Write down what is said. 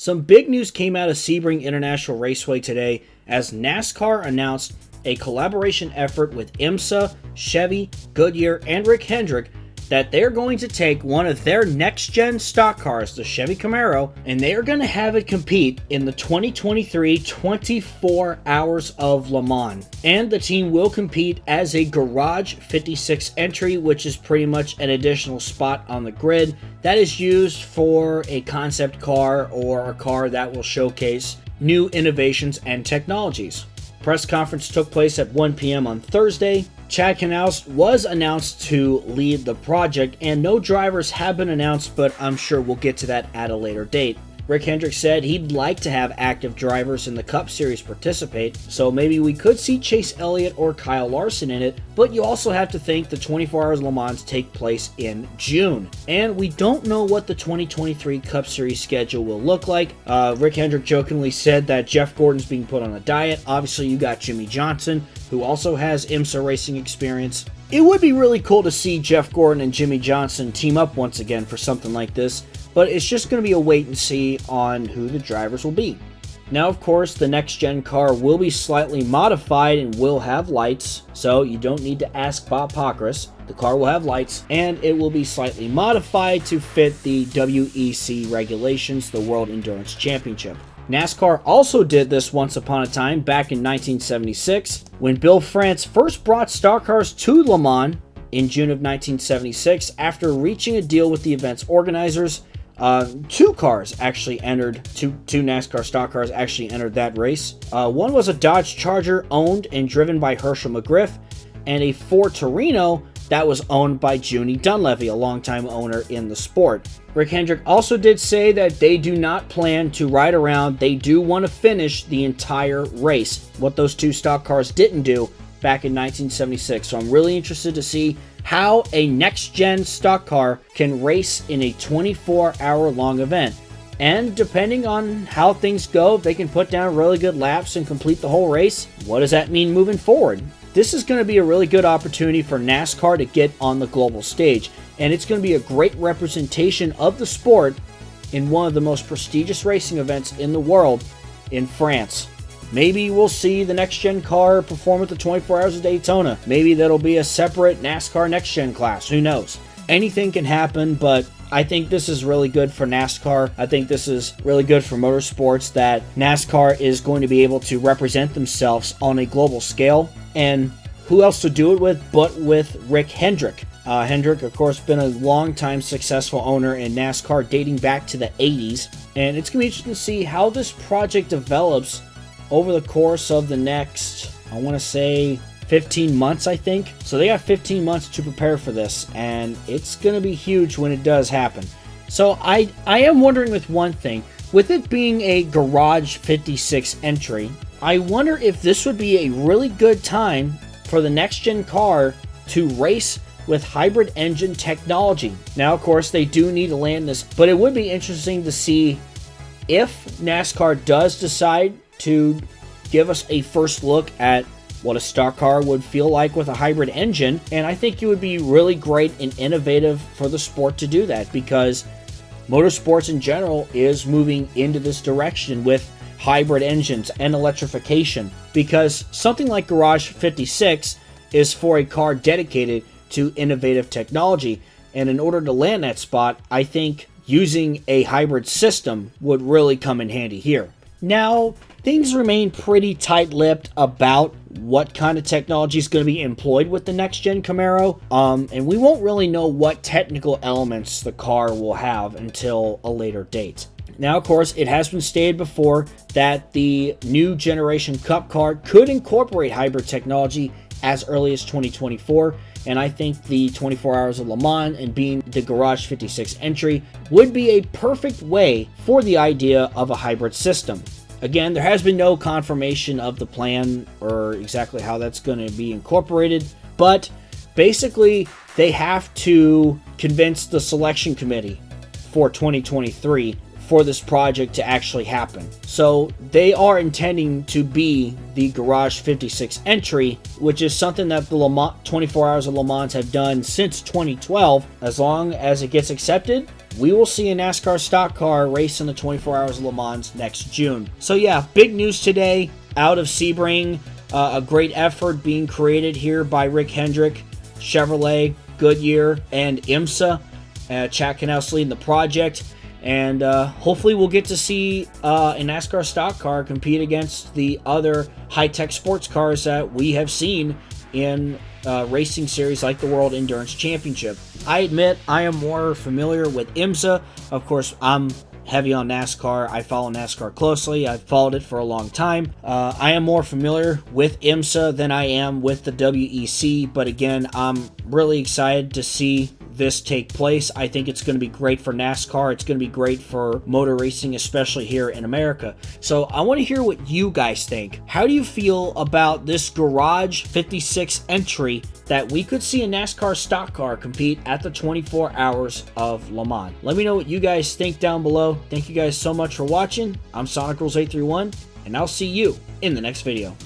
Some big news came out of Sebring International Raceway today as NASCAR announced a collaboration effort with IMSA, Chevy, Goodyear, and Rick Hendrick that they're going to take one of their next-gen stock cars, the Chevy Camaro, and they are going to have it compete in the 2023 24 Hours of Le Mans. And the team will compete as a Garage 56 entry, which is pretty much an additional spot on the grid that is used for a concept car or a car that will showcase new innovations and technologies. Press conference took place at 1 p.m. on Thursday. Chad Knaus was announced to lead the project, and no drivers have been announced, but I'm sure we'll get to that at a later date. Rick Hendrick said he'd like to have active drivers in the Cup Series participate, so maybe we could see Chase Elliott or Kyle Larson in it, but you also have to think the 24 Hours of Le Mans take place in June. And we don't know what the 2023 Cup Series schedule will look like. Rick Hendrick jokingly said that Jeff Gordon's being put on a diet. Obviously, you got Jimmy Johnson, who also has IMSA racing experience. It would be really cool to see Jeff Gordon and Jimmy Johnson team up once again for something like this, but it's just going to be a wait and see on who the drivers will be. Now, of course, the next-gen car will be slightly modified and will have lights, so you don't need to ask Bob Pockrass. The car will have lights, and it will be slightly modified to fit the WEC regulations, the World Endurance Championship. NASCAR also did this once upon a time back in 1976 when Bill France first brought stock cars to Le Mans in June of 1976 after reaching a deal with the event's organizers. Two NASCAR stock cars actually entered that race. One was a Dodge Charger owned and driven by Herschel McGriff, and a Ford Torino that was owned by Junie Dunleavy, a longtime owner in the sport. Rick Hendrick also did say that they do not plan to ride around. They do want to finish the entire race, what those two stock cars didn't do back in 1976. So I'm really interested to see how a next-gen stock car can race in a 24-hour-long event. And depending on how things go, if they can put down really good laps and complete the whole race, what does that mean moving forward? This is going to be a really good opportunity for NASCAR to get on the global stage, and it's going to be a great representation of the sport in one of the most prestigious racing events in the world in France. Maybe we'll see the next-gen car perform at the 24 Hours of Daytona. Maybe that'll be a separate NASCAR next-gen class. Who knows? Anything can happen, but I think this is really good for NASCAR. I think this is really good for motorsports that NASCAR is going to be able to represent themselves on a global scale. And who else to do it with but with Rick Hendrick? Hendrick, of course, been a long-time successful owner in NASCAR dating back to the 80s. And it's going to be interesting to see how this project develops over the course of the next, I want to say, 15 months, I think. So they got 15 months to prepare for this, and it's going to be huge when it does happen. So I am wondering with one thing. With it being a Garage 56 entry, I wonder if this would be a really good time for the next-gen car to race with hybrid engine technology. Now, of course, they do need to land this, but it would be interesting to see if NASCAR does decide to give us a first look at what a stock car would feel like with a hybrid engine. And I think it would be really great and innovative for the sport to do that, because motorsports in general is moving into this direction with hybrid engines and electrification, because something like Garage 56 is for a car dedicated to innovative technology. And in order to land that spot, I think using a hybrid system would really come in handy here. Now, things remain pretty tight-lipped about what kind of technology is going to be employed with the next-gen Camaro, and we won't really know what technical elements the car will have until a later date. Now, of course, it has been stated before that the new generation Cup car could incorporate hybrid technology as early as 2024, and I think the 24 Hours of Le Mans and being the Garage 56 entry would be a perfect way for the idea of a hybrid system. Again, there has been no confirmation of the plan or exactly how that's going to be incorporated, but basically they have to convince the selection committee for 2023 for this project to actually happen. So they are intending to be the Garage 56 entry, which is something that the 24 Hours of Le Mans have done since 2012. As long as it gets accepted, we will see a NASCAR stock car race in the 24 Hours of Le Mans next June. So yeah, big news today out of Sebring. A great effort being created here by Rick Hendrick, Chevrolet, Goodyear, and IMSA. Chad Knaus leading the project. And hopefully we'll get to see a NASCAR stock car compete against the other high-tech sports cars that we have seen in racing series like the World Endurance Championship. I admit I am more familiar with IMSA. Of course, I'm heavy on NASCAR. I follow NASCAR closely. I've followed it for a long time. I am more familiar with IMSA than I am with the WEC, but again, I'm really excited to see this take place. I think it's going to be great for NASCAR. It's going to be great for motor racing, especially here in America. So I want to hear what you guys think. How do you feel about this Garage 56 entry that we could see a NASCAR stock car compete at the 24 Hours of Le Mans? Let me know what you guys think down below. Thank you guys so much for watching. I'm Sonic Rules 831, and I'll see you in the next video.